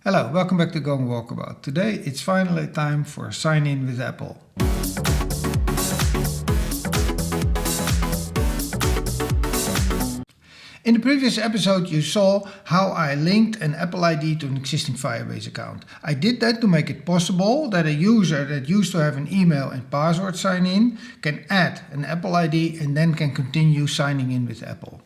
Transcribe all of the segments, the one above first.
Hello, welcome back to Walkabout. Today it's finally time for Sign In with Apple. In the previous episode you saw how I linked an Apple ID to an existing Firebase account. I did that to make it possible that a user that used to have an email and password sign in can add an Apple ID and then can continue signing in with Apple.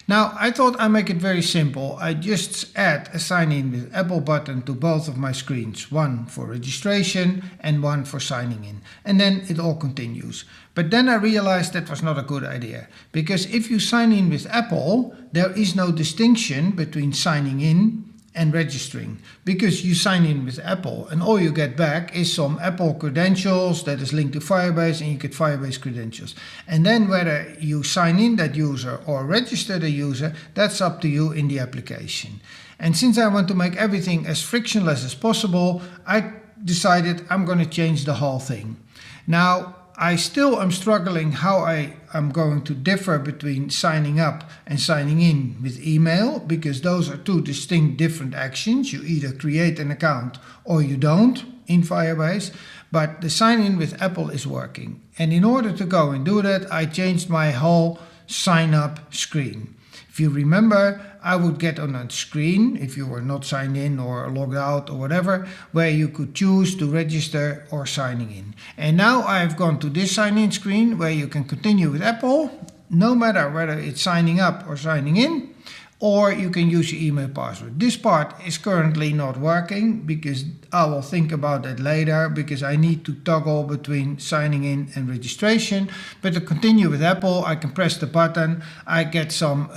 Now I thought I'd make it very simple. I just add a sign in with Apple button to both of my screens, one for registration and one for signing in, and then it all continues. But then I realized that was not a good idea, because if you sign in with Apple, there is no distinction between signing in and registering, because you sign in with Apple and all you get back is some Apple credentials that is linked to Firebase, and you get Firebase credentials. And then whether you sign in that user or register the user, that's up to you in the application. And since I want to make everything as frictionless as possible, I decided I'm going to change the whole thing. Now I still am struggling how I am going to differ between signing up and signing in with email, because those are two distinct different actions. You either create an account or you don't in Firebase, but the sign in with Apple is working. And in order to go and do that, I changed my whole sign up screen. If you remember, I would get on a screen, if you were not signed in or logged out or whatever, where you could choose to register or signing in. And now I've gone to this sign in screen where you can continue with Apple, no matter whether it's signing up or signing in, or you can use your email password. This part is currently not working because I will think about that later, because I need to toggle between signing in and registration. But to continue with Apple, I can press the button, I get some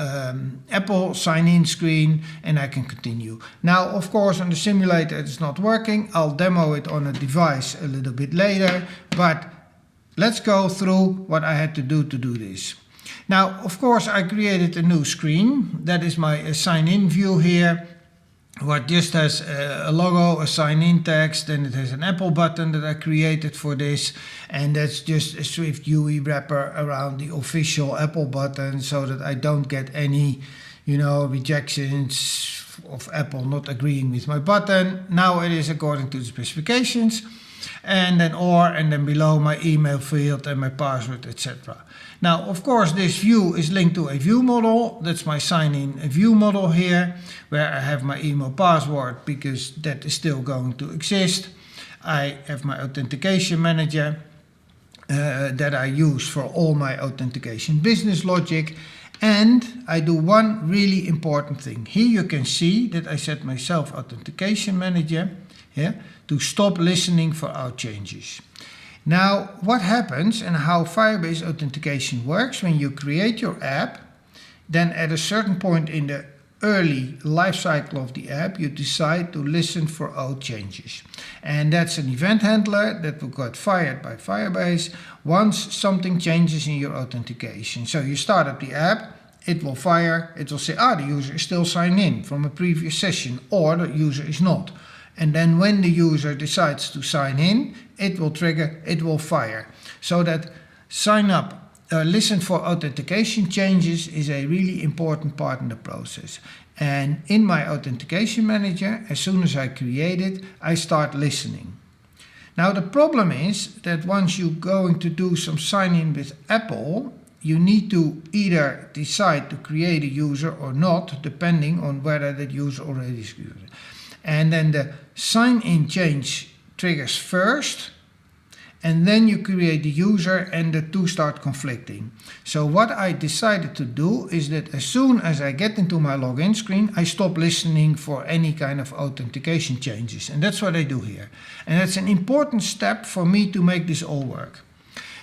Apple sign in screen, and I can continue. Now, of course, on the simulator it's not working. I'll demo it on a device a little bit later, but let's go through what I had to do this. Now, of course, I created a new screen. That is my sign in view here, what just has a logo, a sign in text, and it has an Apple button that I created for this, and that's just a SwiftUI wrapper around the official Apple button so that I don't get any, rejections of Apple not agreeing with my button. Now it is according to the specifications, and then below my email field and my password, etc. Now, of course, this view is linked to a view model. That's my sign in view model here, where I have my email password because that is still going to exist. I have my authentication manager that I use for all my authentication business logic. And I do one really important thing. Here you can see that I set my self authentication manager to stop listening for out changes. Now, what happens and how Firebase authentication works: when you create your app, then at a certain point in the early life cycle of the app, you decide to listen for out changes. And that's an event handler that will get fired by Firebase once something changes in your authentication. So you start up the app, it will fire, it will say, the user is still signed in from a previous session, or the user is not. And then when the user decides to sign in, it will trigger, it will fire. So that sign up, listen for authentication changes is a really important part in the process. And in my authentication manager, as soon as I create it, I start listening. Now the problem is that once you're going to do some sign in with Apple, you need to either decide to create a user or not, depending on whether that user already is created. And then the sign in change triggers first, and then you create the user, and the two start conflicting. So what I decided to do is that as soon as I get into my login screen, I stop listening for any kind of authentication changes. And that's what I do here. And that's an important step for me to make this all work.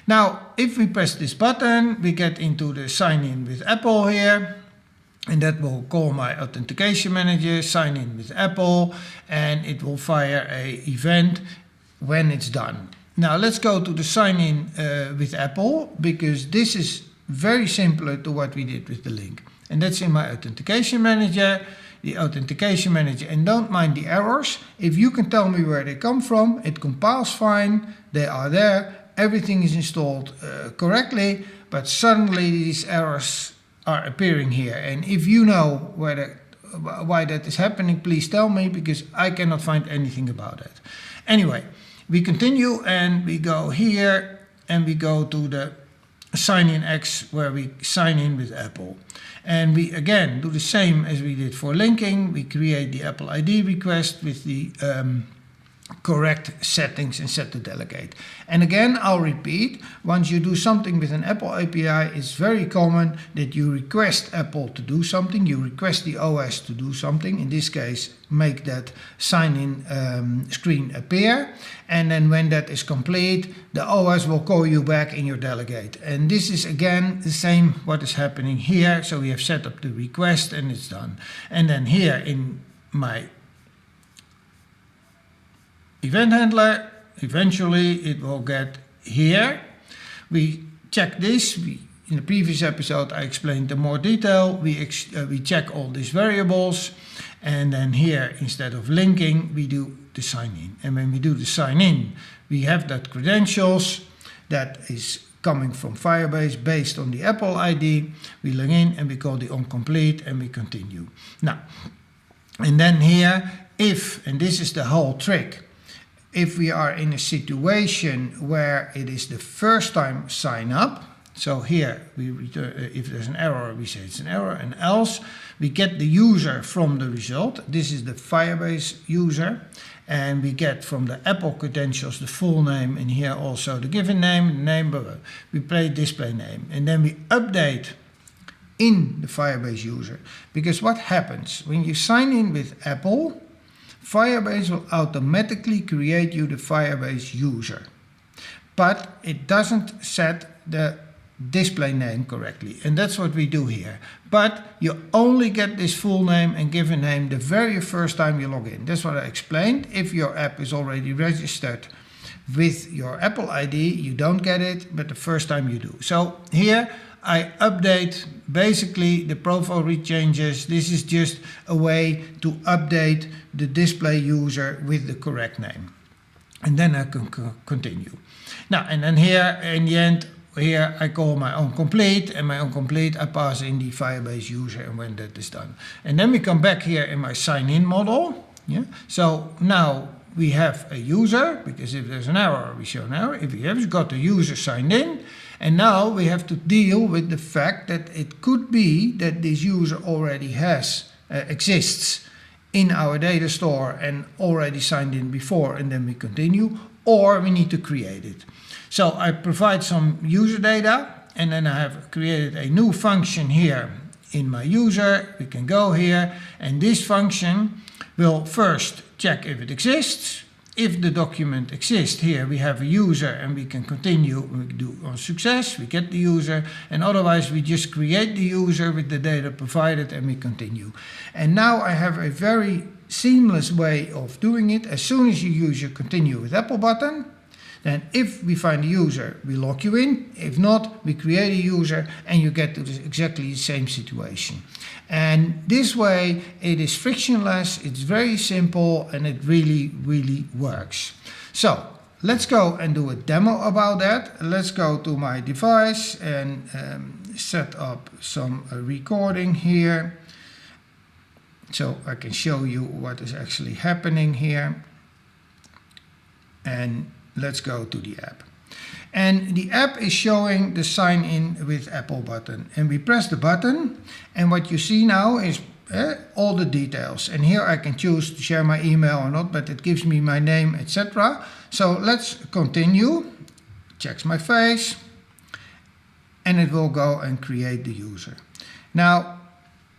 Now, if we press this button, we get into the sign in with Apple here. And that will call my authentication manager, sign in with Apple, and it will fire an event when it's done. Now let's go to the sign in with Apple, because this is very similar to what we did with the link. And that's in my authentication manager, and don't mind the errors. If you can tell me where they come from, it compiles fine, they are there, everything is installed correctly, but suddenly these errors are appearing here. And if you know where why that is happening, please tell me, because I cannot find anything about it. Anyway, we continue and we go here and we go to the SignIn X, where we sign in with Apple. And we again do the same as we did for linking. We create the Apple ID request with the correct settings and set to delegate. And again, I'll repeat, once you do something with an Apple API, it's very common that you request Apple to do something, you request the OS to do something, in this case, make that sign-in screen appear, and then when that is complete, the OS will call you back in your delegate. And this is again the same what is happening here, so we have set up the request and it's done. And then here in my event handler, eventually it will get here. We check this. In the previous episode I explained in more detail. We check all these variables, and then here instead of linking we do the sign in. And when we do the sign in, we have that credentials that is coming from Firebase based on the Apple ID. We log in and we call the onComplete and we continue. Now, and then here, if, and this is the whole trick, if we are in a situation where it is the first time sign up, so here we return, if there's an error, we say it's an error, and else we get the user from the result. This is the Firebase user, and we get from the Apple credentials the full name, and here also the given name, we play display name, and then we update in the Firebase user. Because what happens when you sign in with Apple, Firebase will automatically create you the Firebase user, but it doesn't set the display name correctly, and that's what we do here. But you only get this full name and given name the very first time you log in. That's what I explained. If your app is already registered with your Apple ID, you don't get it, but the first time you do. So here I update basically the profile read changes. This is just a way to update the display user with the correct name. And then I can continue. Now, and then here in the end, here I call my onComplete, and my onComplete I pass in the Firebase user, and when that is done. And then we come back here in my sign-in model. Yeah. So now we have a user, because if there's an error, we show an error. If we have got the user signed in, and now we have to deal with the fact that it could be that this user already exists in our data store and already signed in before, and then we continue, or we need to create it. So I provide some user data, and then I have created a new function here in my user. We can go here, and this function will first check if it exists. If the document exists, here we have a user and we can continue. We do on success, we get the user, and otherwise we just create the user with the data provided and we continue. And now I have a very seamless way of doing it. As soon as you use your continue with Apple button, then if we find a user, we log you in. If not, we create a user and you get to exactly the same situation. And this way it is frictionless, it's very simple, and it really, really works. So let's go and do a demo about that. Let's go to my device and set up some recording here, so I can show you what is actually happening here. And let's go to the app. And the app is showing the sign in with Apple button, and we press the button, and what you see now is all the details. And here I can choose to share my email or not, but it gives me my name, etc. So let's continue. Checks my face, and it will go and create the user. Now,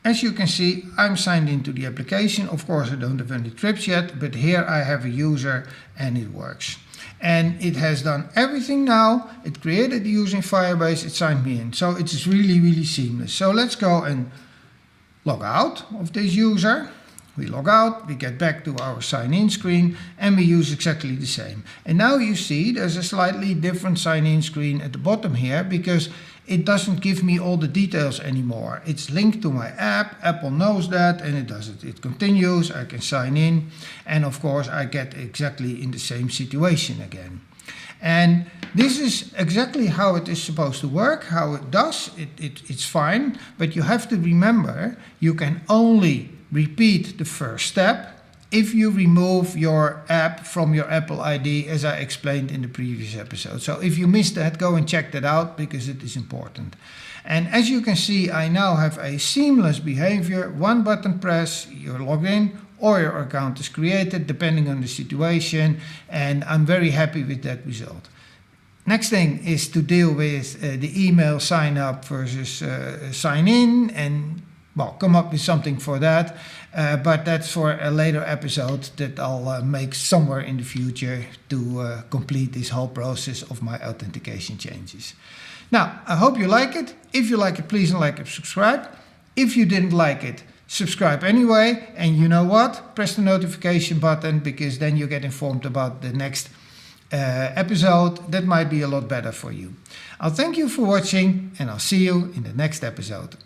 as you can see, I'm signed into the application. Of course, I don't have any trips yet, but here I have a user and it works. And it has done everything now. It created the user in Firebase, it signed me in. So it's really, really seamless. So let's go and log out of this user. We log out, we get back to our sign in screen, and we use exactly the same. And now you see there's a slightly different sign in screen at the bottom here, because it doesn't give me all the details anymore. It's linked to my app, Apple knows that, and it does it. It continues, I can sign in, and of course I get exactly in the same situation again. And this is exactly how it is supposed to work, how it does. It's fine, but you have to remember you can only repeat the first step if you remove your app from your Apple ID, as I explained in the previous episode. So if you missed that, go and check that out because it is important. And as you can see, I now have a seamless behavior. One button press, you're logged in, or your account is created, depending on the situation. And I'm very happy with that result. Next thing is to deal with the email sign up versus sign in, and well, come up with something for that, but that's for a later episode that I'll make somewhere in the future to complete this whole process of my authentication changes. Now, I hope you like it. If you like it, please like and subscribe. If you didn't like it, subscribe anyway. And you know what? Press the notification button, because then you get informed about the next episode. That might be a lot better for you. I'll thank you for watching, and I'll see you in the next episode.